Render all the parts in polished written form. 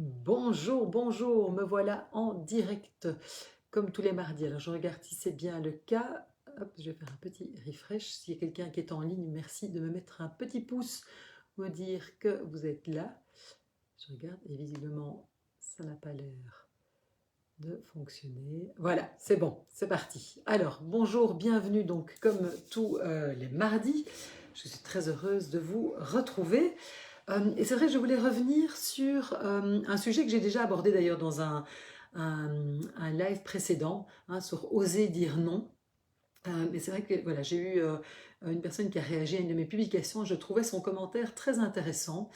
Bonjour, bonjour, me voilà en direct comme tous les mardis. Alors je regarde si c'est bien le cas. Hop, je vais faire un petit refresh. S'il y a quelqu'un qui est en ligne, merci de me mettre un petit pouce, me dire que vous êtes là. Je regarde et visiblement ça n'a pas l'air de fonctionner. Voilà, c'est bon, c'est parti. Alors bonjour, bienvenue donc comme tous les mardis. Je suis très heureuse de vous retrouver. Et c'est vrai que je voulais revenir sur un sujet que j'ai déjà abordé d'ailleurs dans un live précédent, hein, sur oser dire non. Mais c'est vrai que voilà, j'ai eu une personne qui a réagi à une de mes publications. Je trouvais son commentaire très intéressant.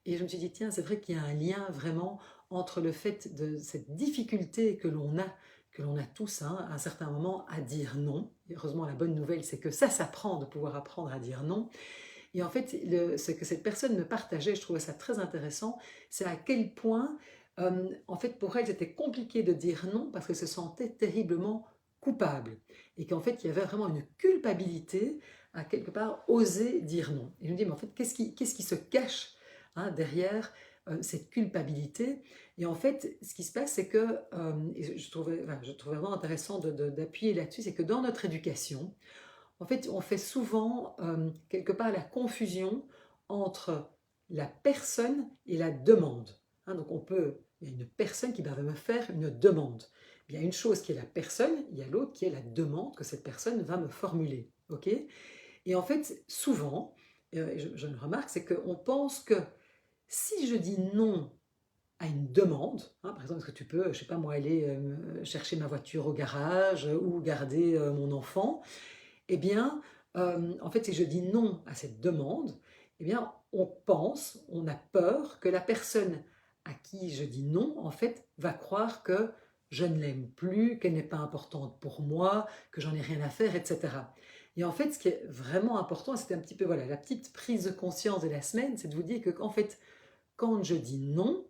Et je me suis dit, tiens, c'est vrai qu'il y a un lien vraiment entre le fait de cette difficulté que l'on a tous, hein, à un certain moment, à dire non. Et heureusement, la bonne nouvelle, c'est que ça s'apprend de pouvoir apprendre à dire non. Et en fait, ce que cette personne me partageait, je trouvais ça très intéressant, c'est à quel point, en fait, pour elle, c'était compliqué de dire non parce qu'elle se sentait terriblement coupable. Et qu'en fait, il y avait vraiment une culpabilité à quelque part oser dire non. Et je me dis, mais en fait, qu'est-ce qui se cache, hein, derrière cette culpabilité? Et en fait, ce qui se passe, c'est que, et je trouvais vraiment intéressant d'appuyer là-dessus, c'est que dans notre éducation, en fait, on fait souvent quelque part la confusion entre la personne et la demande. Hein, donc il y a une personne qui va me faire une demande. Il y a une chose qui est la personne, il y a l'autre qui est la demande que cette personne va me formuler. Ok? Et en fait, souvent, je le remarque, c'est qu'on pense que si je dis non à une demande, hein, par exemple, est-ce que tu peux, je sais pas moi, aller chercher ma voiture au garage ou garder mon enfant, eh bien, en fait, si je dis non à cette demande, eh bien, on a peur que la personne à qui je dis non, en fait, va croire que je ne l'aime plus, qu'elle n'est pas importante pour moi, que j'en ai rien à faire, etc. Et en fait, ce qui est vraiment important, c'était un petit peu voilà, la petite prise de conscience de la semaine, c'est de vous dire que, en fait, quand je dis non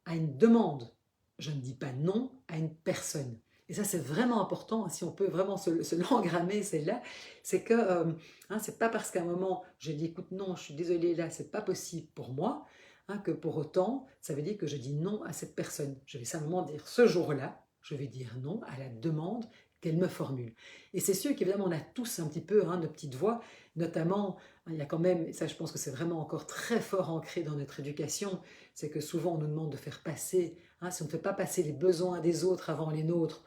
à une demande. Je ne dis pas non à une personne. Et ça, c'est vraiment important, si on peut vraiment se l'engrammer, celle-là, c'est que hein, c'est pas parce qu'à un moment, je dis écoute, non, je suis désolée, là, c'est pas possible pour moi, hein, que pour autant, ça veut dire que je dis non à cette personne. Je vais simplement dire ce jour-là, je vais dire non à la demande qu'elle me formule. Et c'est sûr qu'évidemment, on a tous un petit peu nos petites voix, notamment, hein, il y a quand même, et ça je pense que c'est vraiment encore très fort ancré dans notre éducation, c'est que souvent on nous demande de faire passer, hein, si on ne fait pas passer les besoins des autres avant les nôtres,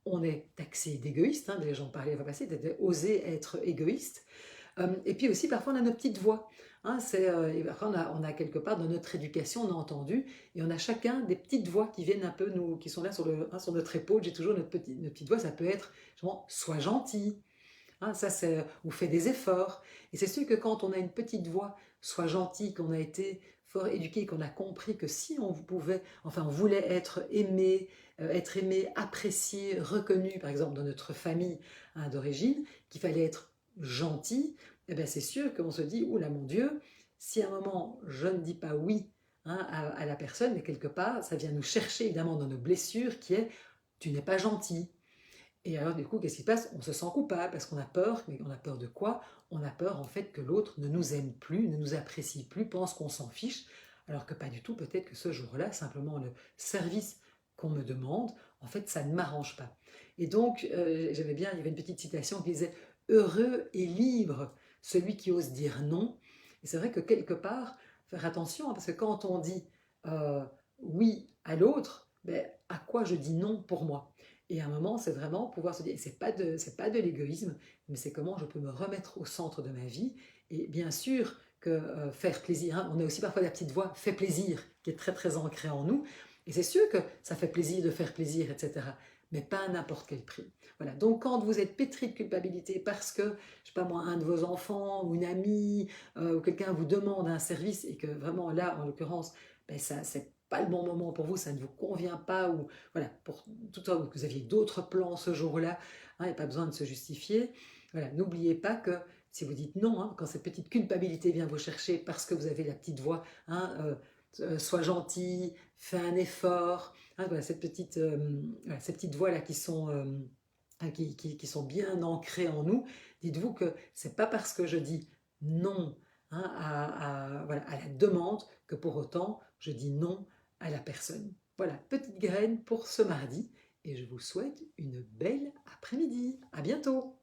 on est taxé d'égoïste, hein, j'en parlais la fois passée, oser être égoïste. Et puis aussi parfois on a nos petites voix, hein, et parfois on a quelque part dans notre éducation, on a entendu, et on a chacun des petites voix qui viennent un peu nous, qui sont là sur notre épaule, j'ai toujours notre petite voix, ça peut être, genre, sois gentil, hein, ça c'est, ou fais des efforts. Et c'est sûr que quand on a une petite voix, soit gentille, qu'on a été fort éduqué, qu'on a compris que si on pouvait, enfin on voulait être aimé, apprécié, reconnu, par exemple dans notre famille, hein, d'origine, qu'il fallait être gentil, eh bien c'est sûr qu'on se dit, oula mon Dieu, si à un moment je ne dis pas oui, hein, à la personne, mais quelque part, ça vient nous chercher évidemment dans nos blessures qui est, tu n'es pas gentil. Et alors, du coup, qu'est-ce qui se passe? On se sent coupable parce qu'on a peur. Mais on a peur de quoi? On a peur, en fait, que l'autre ne nous aime plus, ne nous apprécie plus, pense qu'on s'en fiche, alors que pas du tout. Peut-être que ce jour-là, simplement le service qu'on me demande, en fait, ça ne m'arrange pas. Et donc, j'aimais bien, il y avait une petite citation qui disait heureux et libre celui qui ose dire non. Et c'est vrai que quelque part, faire attention, hein, parce que quand on dit euh, oui à l'autre, ben, à quoi je dis non pour moi? Et à un moment, c'est vraiment pouvoir se dire, c'est pas de l'égoïsme, mais c'est comment je peux me remettre au centre de ma vie. Et bien sûr que faire plaisir, hein, on a aussi parfois la petite voix fait plaisir qui est très très ancrée en nous. Et c'est sûr que ça fait plaisir de faire plaisir, etc. Mais pas à n'importe quel prix. Voilà. Donc quand vous êtes pétri de culpabilité parce que, je sais pas moi, un de vos enfants ou une amie ou quelqu'un vous demande un service et que vraiment là, en l'occurrence, ben ça, c'est pas le bon moment pour vous, ça ne vous convient pas, ou voilà, pour tout ça, que vous aviez d'autres plans ce jour-là, hein, il n'y a pas besoin de se justifier. Voilà, n'oubliez pas que si vous dites non, hein, quand cette petite culpabilité vient vous chercher parce que vous avez la petite voix, hein, sois gentil, fais un effort, hein, voilà, voilà, ces petites voix-là qui sont bien ancrées en nous, dites-vous que c'est pas parce que je dis non hein, voilà, à la demande, que pour autant je dis non à la personne. Voilà, petite graine pour ce mardi et je vous souhaite une belle après-midi. À bientôt!